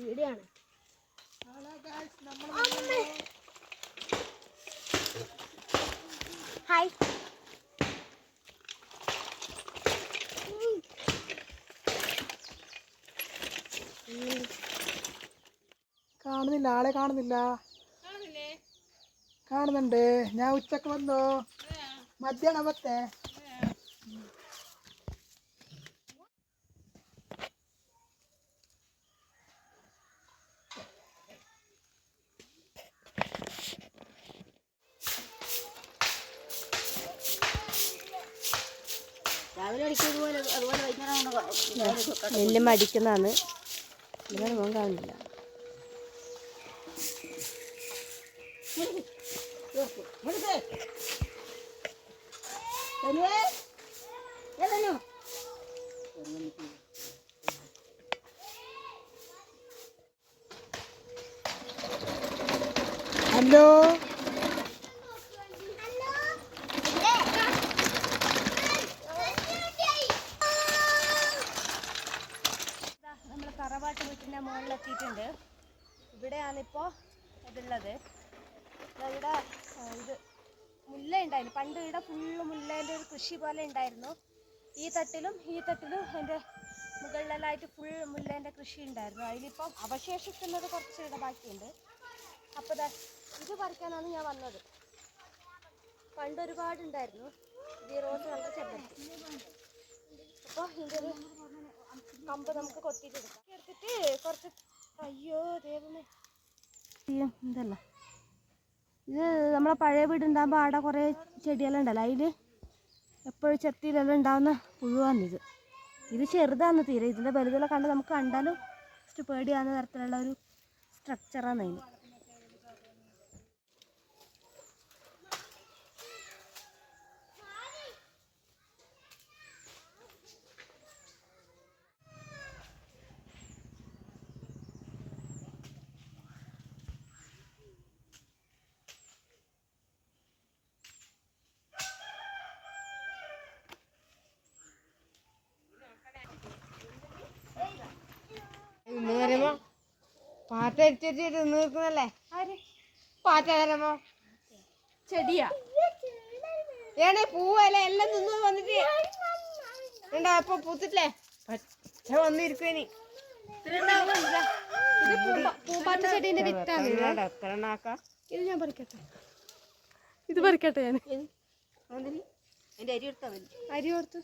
വീഡിയോയാണ്. ഹായ്. കാണുന്നില്ല, ആളെ കാണുന്നില്ല. കാണുന്നുണ്ട്. ഞാൻ ഉച്ചക്ക് വന്നു, മധ്യാഹ്നം പത്തേ. രാവിലെ അടിക്കുന്നതുപോലെ അതുപോലെ വൈകുന്നേരം നെല്ല് മടിക്കുന്നതാണ്. ഇങ്ങനെ മോൻ കാണുന്നില്ല. ഹലോ, നമ്മൾ തറവാട്ട് വീട്ടിൻ്റെ മുകളിലെത്തിയിട്ടുണ്ട്. ഇവിടെയാണിപ്പോൾ ഇതുള്ളത്. ഇവിടെ ഇത് മുല്ല ഉണ്ടായിരുന്നു. പണ്ട് ഇവിടെ ഫുള്ള് മുല്ലേൻ്റെ ഒരു കൃഷി പോലെ ഉണ്ടായിരുന്നു. ഈ തട്ടിലും അതിൻ്റെ മുകളിലെല്ലാമായിട്ട് ഫുൾ മുല്ലേൻ്റെ കൃഷി ഉണ്ടായിരുന്നു. അതിലിപ്പം അവശേഷിക്കുന്നത് കുറച്ച് ഇവിടെ ബാക്കിയുണ്ട്. അപ്പോൾ ഇത് പറിക്കാനാണ് ഞാൻ വന്നത്. പണ്ട് ഒരുപാടുണ്ടായിരുന്നു. ഇത് ഈ റോസ് കളർ ചെമ്പരത്തി. അപ്പോൾ ഇതിൻ്റെ ഒരു കമ്പ് നമുക്ക് കൊത്തിയിട്ടെടുക്കാം. എടുത്തിട്ട് കുറച്ച് അയ്യോ ദൈവമേ എന്തല്ല ഇത് നമ്മളെ പഴയ വീടുണ്ടാകുമ്പോൾ അവിടെ കുറേ ചെടിയെല്ലാം ഉണ്ടല്ലോ. അതിൽ എപ്പോഴും ചെത്തിയിലെല്ലാം ഉണ്ടാകുന്ന പുഴുവാണിത്. ഇത് ചെറുതാണ് തീരെ. ഇതിൻ്റെ വലുതെല്ലാം കണ്ട് നമുക്ക് കണ്ടാലും ജസ്റ്റ് പേടിയാകുന്ന തരത്തിലുള്ള ഒരു സ്ട്രക്ചറാണ് അതിന്. പാറ്റ അടിച്ചിട്ട് നിൽക്കുന്നല്ലേ? പാറ്റ തരമോ? ചെടിയാ ഏണേ പൂവല്ലേ എല്ലാം നിന്ന് വന്നിട്ട് ഉണ്ടാ. അപ്പൊ പൂത്തിട്ടില്ലേ? പച്ച വന്നിരിക്കുനി. പൂമ്പാറ്റ ചെടീൻ്റെ വിത്താണ്. ഇത് ഞാൻ പറിക്കട്ടെ. ഇത് പറിക്കട്ടെ ഞാൻ. എന്റെ അരി എടുത്താൽ മതി. അരി കൊടുത്ത്